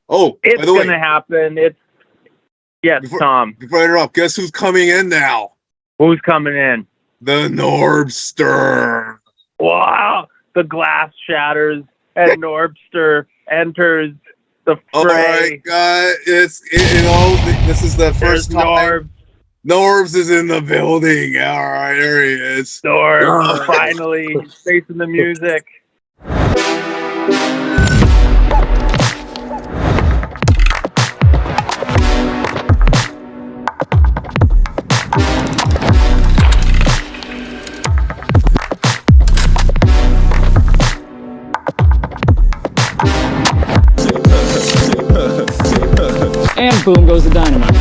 Oh, It's by the going to way, happen. Yes, before, Tom. before I interrupt, guess who's coming in now? Who's coming in? The Norbster. Wow. The glass shatters and Norbster enters the All fray. right, this is the There's first time Norbz. Norbz is in the building. All right, there he is. Norbz, finally, facing the music. And boom goes the dynamite.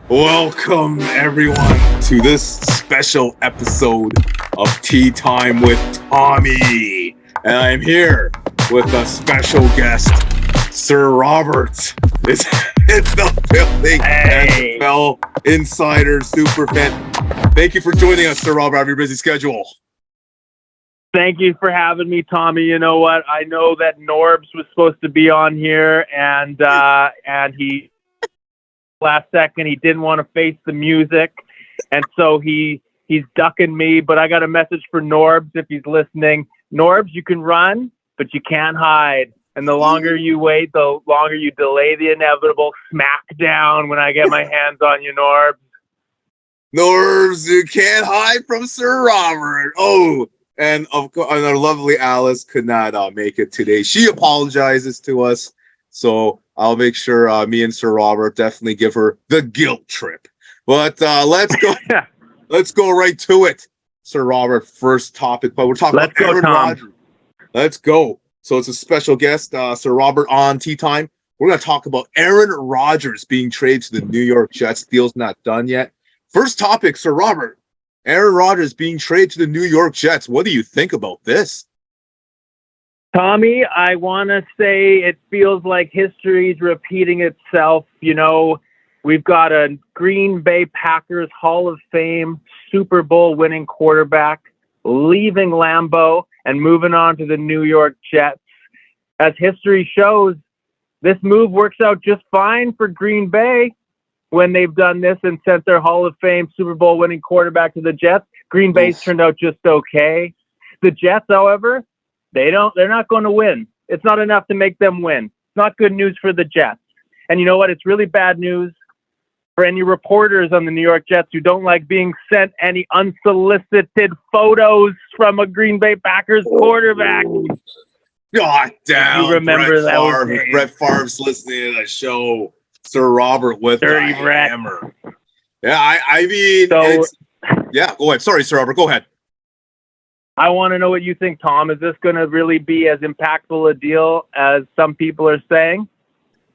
Welcome, everyone, to this special episode of Tea Time with Tommy. And I'm here with a special guest, Sir Robert is in the building. Hey. NFL Insider Superfan. Thank you for joining us, Sir Robert, on your busy schedule. Thank you for having me, Tommy. You know what? I know that Norbz was supposed to be on here, and he last second he didn't want to face the music, and so he's ducking me. But I got a message for Norbz if he's listening. Norbz, you can run, but you can't hide. And the longer you wait, the longer you delay the inevitable smackdown when I get my hands on you, Norbz. Norbz, you can't hide from Sir Robert. Oh. And of course, our lovely Alice could not make it today. She apologizes to us, so I'll make sure me and Sir Robert definitely give her the guilt trip. But let's go. Let's go right to it, Sir Robert. First topic, but we're talking about Aaron Rodgers. Let's go. So it's a special guest, Sir Robert, on Tea Time. We're going to talk about Aaron Rodgers being traded to the New York Jets. Deal's not done yet. First topic, Sir Robert. Aaron Rodgers being traded to the New York Jets. What do you think about this? Tommy, I want to say it feels like history's repeating itself. You know, we've got a Green Bay Packers Hall of Fame Super Bowl winning quarterback leaving Lambeau and moving on to the New York Jets. As history shows, this move works out just fine for Green Bay. When they've done this and sent their Hall of Fame Super Bowl winning quarterback to the Jets, Green Bay's turned out just okay. The Jets, however, they're not going to win. It's not enough to make them win. It's not good news for the Jets. And you know what? It's really bad news for any reporters on the New York Jets who don't like being sent any unsolicited photos from a Green Bay Packers quarterback. God damn. You remember that Favre. Brett Favre's listening to the show. Sir Robert with Dirty the Brett. hammer. Yeah, I mean, so, yeah, go ahead. Sorry, Sir Robert, go ahead. I want to know what you think, Tom. Is this going to really be as impactful a deal as some people are saying?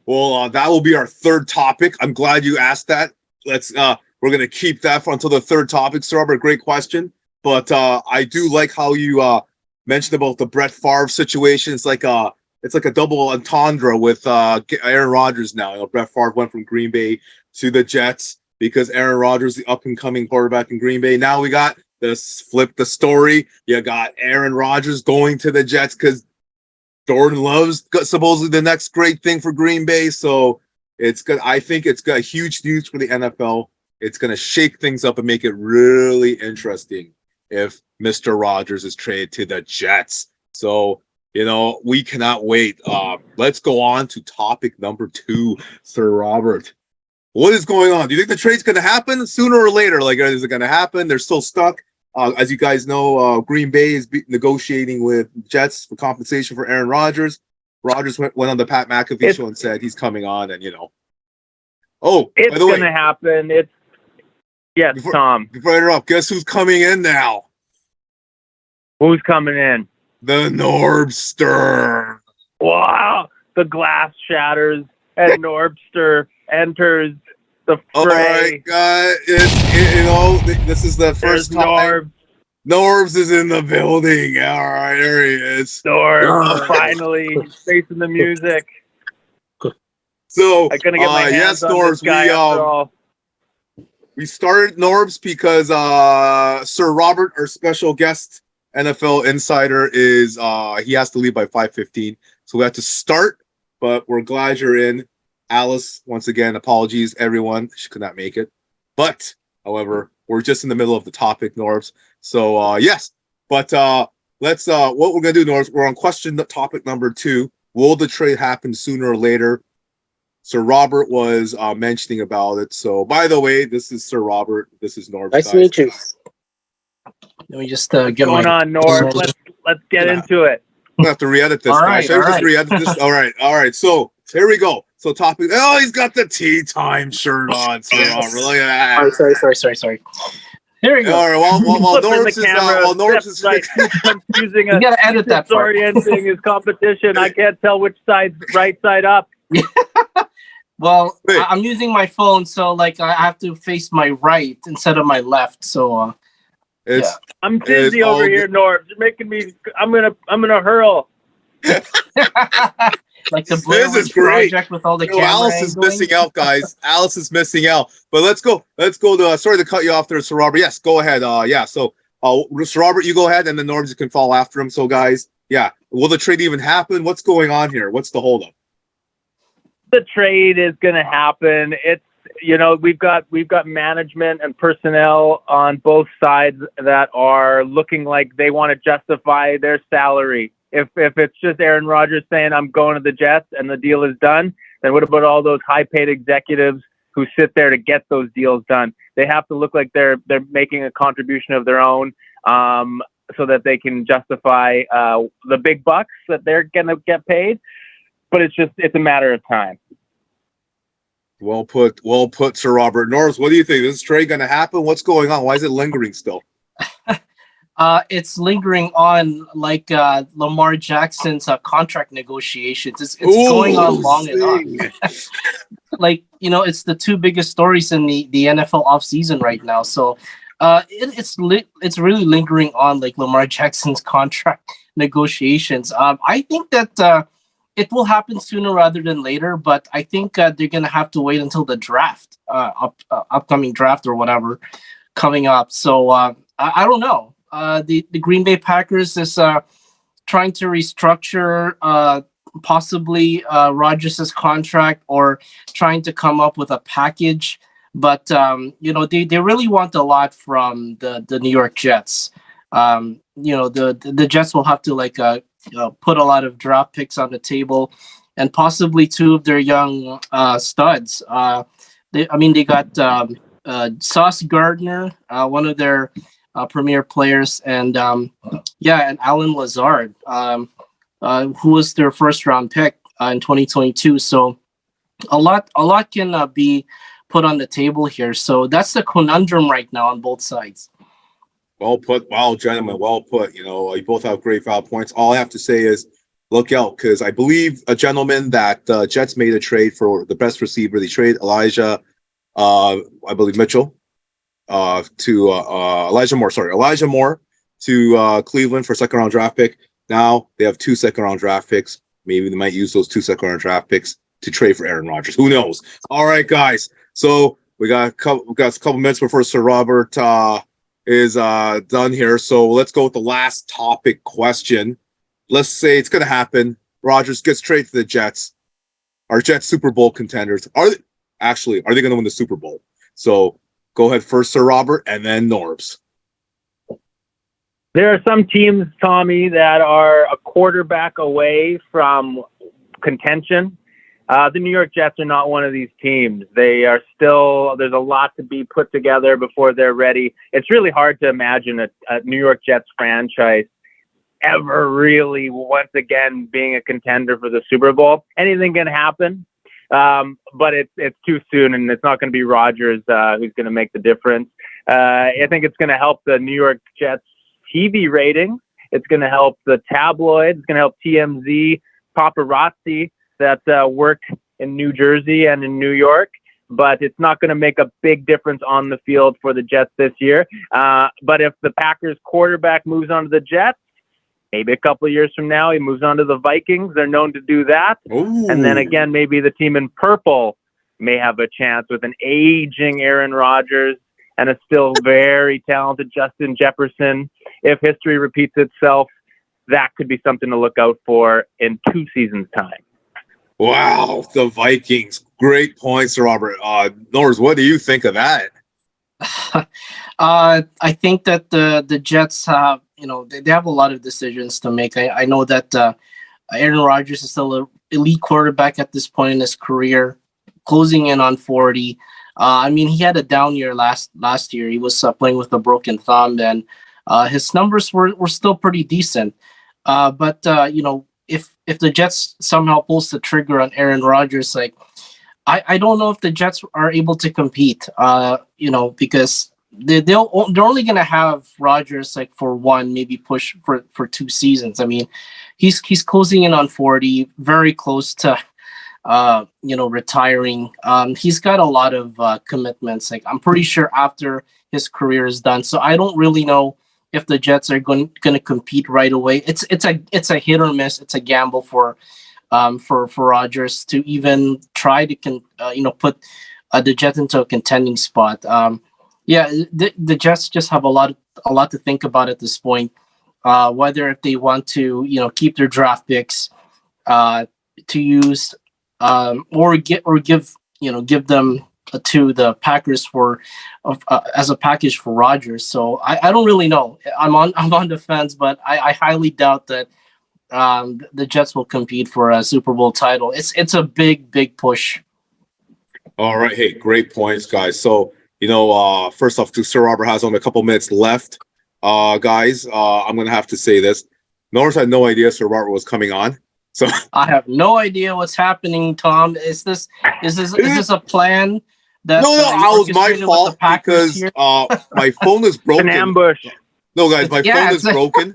Well, that will be our third topic. I'm glad you asked that. We're going to keep that until the third topic, Sir Robert. Great question. But I do like how you mentioned about the Brett Favre situation. It's like a double entendre with Aaron Rodgers now. You know, Brett Favre went from Green Bay to the Jets because Aaron Rodgers, the up-and-coming quarterback in Green Bay. Now we got this flip the story. You got Aaron Rodgers going to the Jets because Jordan Love's supposedly the next great thing for Green Bay. So it's good. I think it's got huge news for the NFL. It's going to shake things up and make it really interesting if Mr. Rodgers is traded to the Jets. So, you know, we cannot wait. Let's go on to topic number 2, Sir Robert. What is going on? Do you think the trade's going to happen sooner or later? Like, is it going to happen? They're still stuck. As you guys know, Green Bay is negotiating with Jets for compensation for Aaron Rodgers. Rodgers went on the Pat McAfee show and said he's coming on, and, you know. Oh, it's going to happen. Yes, Tom. Before I interrupt, guess who's coming in now? Who's coming in? The Norbster. Wow. The glass shatters and Norbster enters the fray. All right, this is the first time. Norbz is in the building. All right, there he is. Norbz, finally facing the music. So, I'm gonna get my hands on Norbz, this guy after all. We started Norbz because Sir Robert, our special guest NFL insider, is he has to leave by 5:15. So we have to start but we're glad you're in. Alice, once again, apologies, everyone. She could not make it. But, however, we're just in the middle of the topic, Norbz. So, yes. But let's, what we're going to do, Norbz, we're on question topic number 2. Will the trade happen sooner or later? Sir Robert was mentioning about it. So, by the way, this is Sir Robert. This is Norbz. Nice to meet you. Let me just get What's going on, Norbz? Let's get into it. I'm gonna have to re-edit this. All Guys. right, Should I all just right. re-edit this? All right. So here we go. So topic. Oh, he's got the tea time shirt on. Sir Robert. Look at that. Sorry. Here we go. All right. While Flipping Norbz the is camera, while Norbz is right, using You gotta edit that part. disorienting his competition. I can't tell which side's right side up. Well, Wait. I'm using my phone, so like I have to face my right instead of my left. So it's I'm dizzy It's all over here, Norbz. You're making me. I'm gonna hurl. like the Blair This is Witch great. Project with all the you know, camera Alice is angling. missing out, guys. Alice is missing out. But let's go to. Sorry to cut you off there, Sir Robert. Yes, go ahead. Yeah. So, Sir Robert, you go ahead, and then Norbz, you can follow after him. So, guys, yeah. Will the trade even happen? What's going on here? What's the holdup? The trade is going to happen. It's, we've got management and personnel on both sides that are looking like they want to justify their salary. If it's just Aaron Rodgers saying I'm going to the Jets and the deal is done, then what about all those high paid executives who sit there to get those deals done? They have to look like they're making a contribution of their own, so that they can justify the big bucks that they're going to get paid. But it's a matter of time. Well put, Sir Robert. Norbz, what do you think? Is this trade going to happen? What's going on? Why is it lingering still? It's lingering on like Lamar Jackson's contract negotiations. It's going on long enough. Like, it's the two biggest stories in the NFL offseason right now. So it's really lingering on like Lamar Jackson's contract negotiations. I think that it will happen sooner rather than later, but I think they're going to have to wait until the draft, upcoming draft or whatever coming up. So I don't know. The Green Bay Packers is trying to restructure possibly Rodgers' contract or trying to come up with a package. But, they really want a lot from the New York Jets. The Jets will have to put a lot of draft picks on the table and possibly 2 of their young studs. They got Sauce Gardner, one of their premier players, and Alan Lazard, who was their first round pick in 2022. So a lot can be put on the table here. So that's the conundrum right now on both sides. Well put. Wow, gentlemen, well put. You both have great foul points. All I have to say is look out, because I believe a gentleman that Jets made a trade for the best receiver. They trade Elijah Mitchell to Elijah Moore to Cleveland for a second-round draft pick. Now they have 2 second-round draft picks. Maybe they might use those 2 second-round draft picks to trade for Aaron Rodgers. Who knows? All right, guys. So we got a couple minutes before Sir Robert is done here. So let's go with the last topic question. Let's say it's going to happen. Rodgers gets traded to the Jets. Are Jets Super Bowl contenders? Are they going to win the Super Bowl? So go ahead first, Sir Robert, and then Norbz. There are some teams, Tommy, that are a quarterback away from contention. The New York Jets are not one of these teams. They are still, there's a lot to be put together before they're ready. It's really hard to imagine a New York Jets franchise ever really, once again, being a contender for the Super Bowl. Anything can happen, but it's too soon, and it's not going to be Rodgers who's going to make the difference. I think it's going to help the New York Jets TV ratings. It's going to help the tabloids. It's going to help TMZ, paparazzi that work in New Jersey and in New York, but it's not going to make a big difference on the field for the Jets this year. But if the Packers quarterback moves on to the Jets, maybe a couple of years from now, he moves on to the Vikings. They're known to do that. Ooh. And then again, maybe the team in purple may have a chance with an aging Aaron Rodgers and a still very talented Justin Jefferson. If history repeats itself, that could be something to look out for in 2 seasons' time. Wow, the Vikings. Great points, Robert. Norbz, what do you think of that? I think that the Jets have, they have a lot of decisions to make. I know that Aaron Rodgers is still an elite quarterback at this point in his career, closing in on 40. I mean, he had a down year last year. He was playing with a broken thumb, and his numbers were still pretty decent. But if the Jets somehow pulls the trigger on Aaron Rodgers, like I don't know if the Jets are able to compete. Because they're only gonna have Rodgers like for one, maybe push for 2 seasons. I mean, he's closing in on 40, very close to retiring. He's got a lot of commitments. Like I'm pretty sure after his career is done. So I don't really know if the Jets are going to compete right away. It's a hit or miss. It's a gamble for Rodgers to even try to put the Jets into a contending spot. The Jets just have a lot to think about at this point. Whether if they want to keep their draft picks to use or give them to the Packers as a package for Rodgers. So I don't really know. I'm on the fence, but I highly doubt that the Jets will compete for a Super Bowl title. It's a big push. All right. Hey, great points, guys. So, first off, Sir Robert has only a couple minutes left. Guys, I'm going to have to say this. Norbz had no idea Sir Robert was coming on. So I have no idea what's happening, Tom. Is this a plan? No, that was my fault because my phone is broken. An ambush. No, guys, my phone is broken.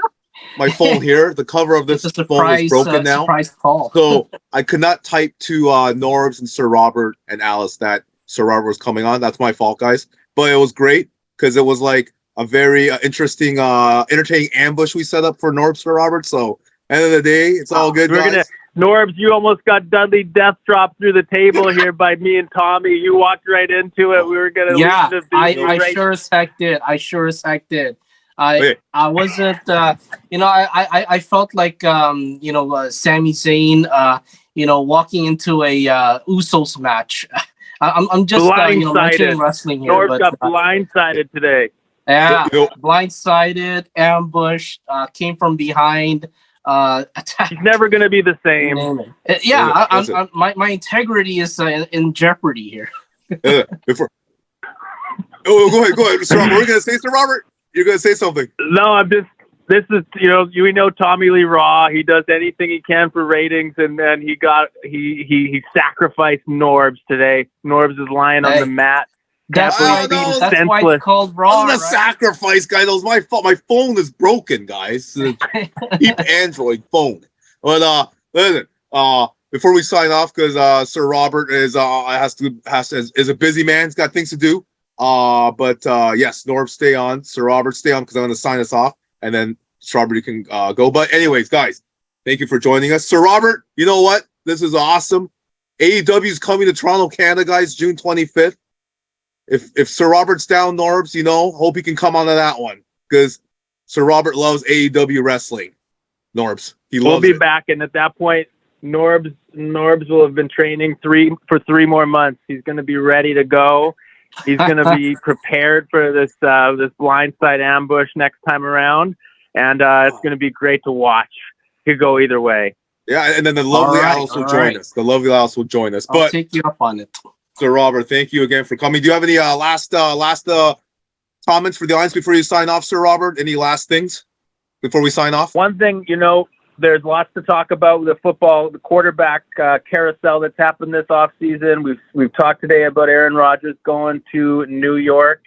My phone here, the cover of this phone is broken now. Surprise call. So I could not type to Norbz and Sir Robert and Alice that Sir Robert was coming on. That's my fault, guys. But it was great because it was like a very interesting, entertaining ambush we set up for Norbz, Sir Robert. So end of the day, it's all good, guys. Norbz, you almost got Dudley death dropped through the table here by me and Tommy. You walked right into it. We were gonna. Yeah, I sure as heck did. I wasn't. I felt like Sami Zayn. Walking into a Usos match. I'm just mentioning wrestling here. Norbz got blindsided today. Yeah, blindsided, ambushed, came from behind. Attack. He's never going to be the same. My integrity is in jeopardy here. Go ahead, Sir Robert. What are you going to say, Sir Robert? You're going to say something. No, this is, we know Tommy Lee Raw. He does anything he can for ratings, and then he sacrificed Norbz today. Norbz is lying on the mat. That's why it's called Raw. That was a sacrifice, guys. That was my fault. My phone is broken, guys. Keep Android phone. But listen, before we sign off, because Sir Robert is is a busy man. He's got things to do. But yes, Norbz, stay on. Sir Robert, stay on because I'm going to sign us off, and then Sir Robert, you can go. But anyways, guys, thank you for joining us. Sir Robert, you know what? This is awesome. AEW is coming to Toronto, Canada, guys, June 25th. If Sir Robert's down, Norbz, hope he can come onto that one because Sir Robert loves AEW wrestling. Norbz, we'll be back, and at that point, Norbz will have been training for 3 more months. He's going to be ready to go. He's going to be prepared for this blindside ambush next time around, and it's going to be great to watch. It could go either way. Yeah, and then the lovely Alice will join us. The lovely Alice will join us. I'll take you up on it. Sir Robert, thank you again for coming. Do you have any last comments for the audience before you sign off, Sir Robert? Any last things before we sign off? One thing, there's lots to talk about with the quarterback carousel that's happened this offseason. We've talked today about Aaron Rodgers going to New York.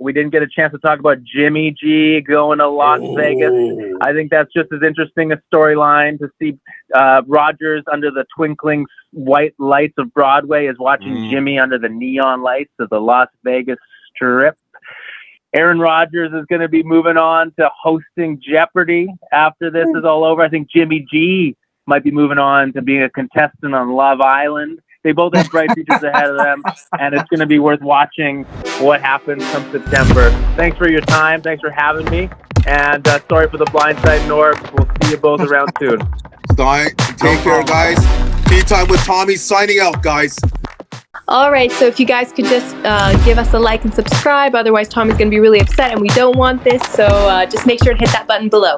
We didn't get a chance to talk about Jimmy G going to Las Vegas. I think that's just as interesting a storyline to see Rodgers under the twinkling white lights of Broadway as watching Jimmy under the neon lights of the Las Vegas Strip. Aaron Rodgers is going to be moving on to hosting Jeopardy after this is all over. I think Jimmy G might be moving on to being a contestant on Love Island. They both have bright futures ahead of them, and it's going to be worth watching what happens come September. Thanks for your time. Thanks for having me. And sorry for the blindside, Norbz. We'll see you both around soon. Take care, guys. Tea Time with Tommy signing out, guys. All right, so if you guys could just give us a like and subscribe, otherwise Tommy's going to be really upset and we don't want this, so just make sure to hit that button below.